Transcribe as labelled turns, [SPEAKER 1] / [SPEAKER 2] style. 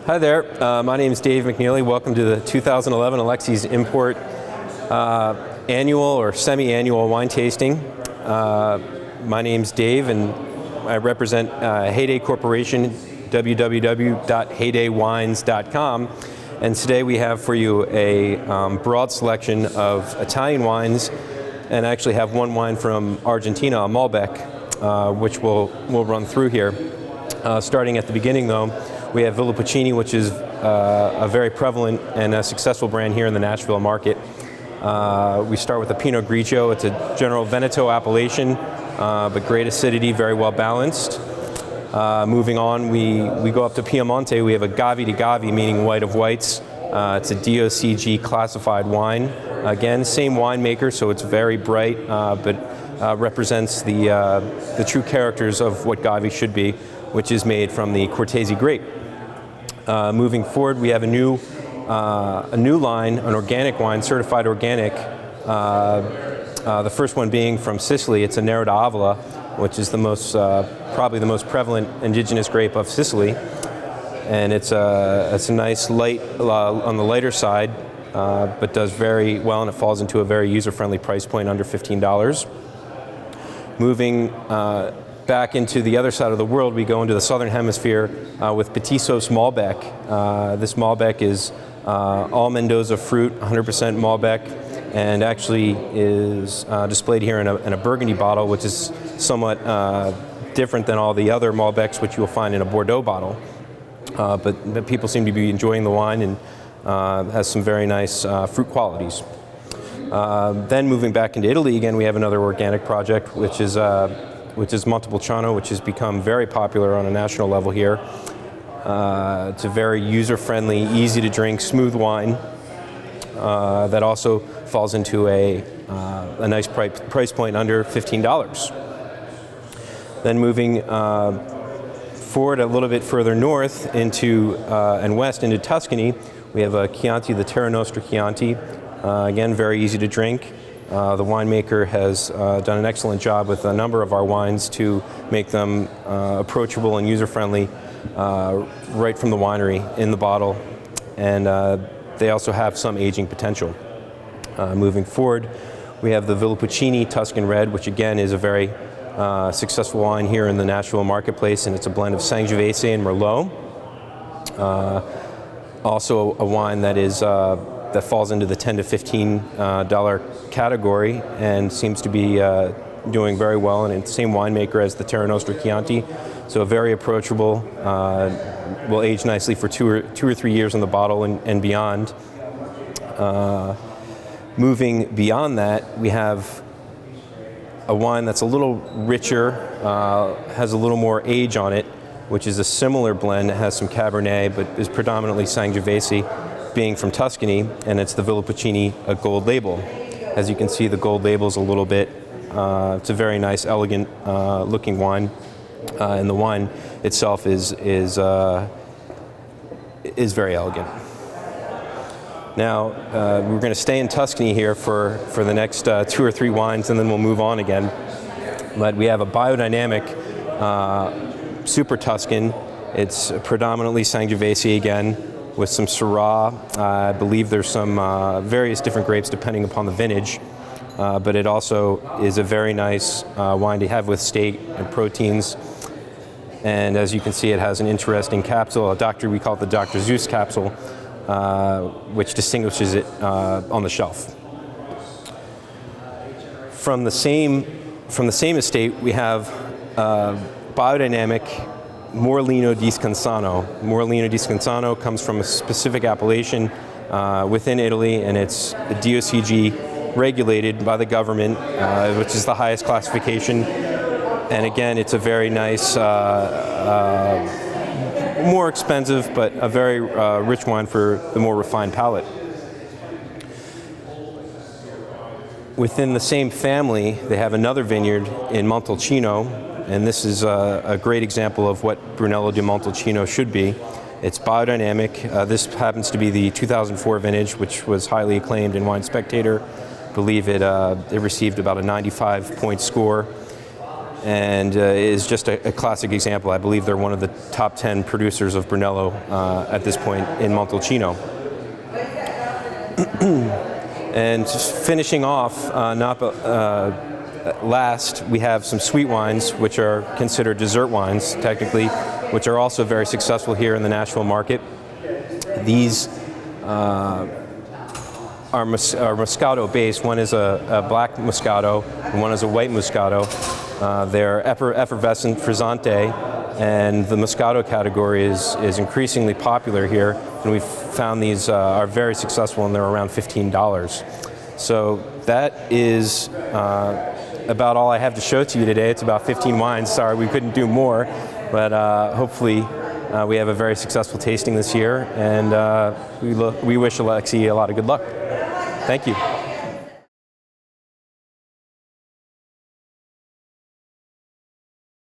[SPEAKER 1] Hi there, my name is Dave McNeely. Welcome to the 2011 Alexi's Import annual or semi-annual wine tasting. My name's Dave and I represent Heyday Corporation, www.heydaywines.com. And today we have for you a broad selection of Italian wines, and I actually have one wine from Argentina, a Malbec, which we'll run through here. Starting at the beginning though, we have Villa Puccini, which is a very prevalent and a successful brand here in the Nashville market. We start with a Pinot Grigio. It's a general Veneto appellation, but great acidity, very well balanced. Moving on, we go up to Piemonte. We have a Gavi di Gavi, meaning white of whites. It's a DOCG classified wine. Again, same winemaker, so it's very bright, but represents the true characters of what Gavi should be, which is made from the Cortese grape. Moving forward, we have a new line, an organic wine, certified organic. The first one being from Sicily. It's a Nero d'Avola, which is the most, probably the most prevalent indigenous grape of Sicily, and it's a nice light on the lighter side, but does very well, and it falls into a very user-friendly price point under $15. Moving back into the other side of the world, we go into the southern hemisphere with Petissos Malbec. This Malbec is all Mendoza fruit, 100% Malbec, and actually is displayed here in a Burgundy bottle, which is somewhat different than all the other Malbecs, which you'll find in a Bordeaux bottle. But people seem to be enjoying the wine, and has some very nice fruit qualities. Then moving back into Italy again, we have another organic project, which is Montepulciano, which has become very popular on a national level here. It's a very user-friendly, easy-to-drink, smooth wine that also falls into a nice price point under $15. Then moving forward a little bit further north into and west into Tuscany, we have a Chianti, the Terra Nostra Chianti. Again, very easy to drink. The winemaker has done an excellent job with a number of our wines to make them approachable and user-friendly right from the winery in the bottle, and they also have some aging potential. Moving forward, we have the Villa Puccini Tuscan Red, which again is a very successful wine here in the Nashville marketplace, and it's a blend of Sangiovese and Merlot. Also a wine that is that falls into the $10 to $15 category and seems to be doing very well, and it's the same winemaker as the Terra Nostra Chianti, so very approachable, will age nicely for two or 3 years in the bottle and beyond. Moving beyond that, we have a wine that's a little richer, has a little more age on it, which is a similar blend. It has some Cabernet, but is predominantly Sangiovese, being from Tuscany, and it's the Villa Puccini Gold Label. As you can see, the gold label is a little bit, it's a very nice, elegant looking wine, and the wine itself is very elegant. Now, we're going to stay in Tuscany here for the next 2 or 3 wines, and then we'll move on again. But we have a biodynamic Super Tuscan. It's predominantly Sangiovese again, with some Syrah. I believe there's some various different grapes depending upon the vintage, but it also is a very nice wine to have with steak and proteins. And as you can see, it has an interesting capsule, we call it the Dr. Zeus capsule, which distinguishes it on the shelf. From the same estate, we have biodynamic Morlino di Scansano. Morlino di Scansano comes from a specific appellation within Italy, and it's DOCG regulated by the government, which is the highest classification. And again, it's a very nice, more expensive, but a very rich wine for the more refined palate. Within the same family, they have another vineyard in Montalcino, and this is a great example of what Brunello di Montalcino should be. It's biodynamic. This happens to be the 2004 vintage, which was highly acclaimed in Wine Spectator. I believe it received about a 95-point score. and is just a classic example. I believe they're one of the top 10 producers of Brunello at this point in Montalcino. And just finishing off, last, we have some sweet wines, which are considered dessert wines, technically, which are also very successful here in the Nashville market. These are Moscato based. One is a black Moscato, and one is a white Moscato. They're effervescent frizzante, and the Moscato category is increasingly popular here, and we've found these are very successful, and they're around $15. So that is about all I have to show to you today. It's about 15 wines. Sorry, we couldn't do more, but hopefully we have a very successful tasting this year, and we wish Alexi a lot of good luck. Thank you.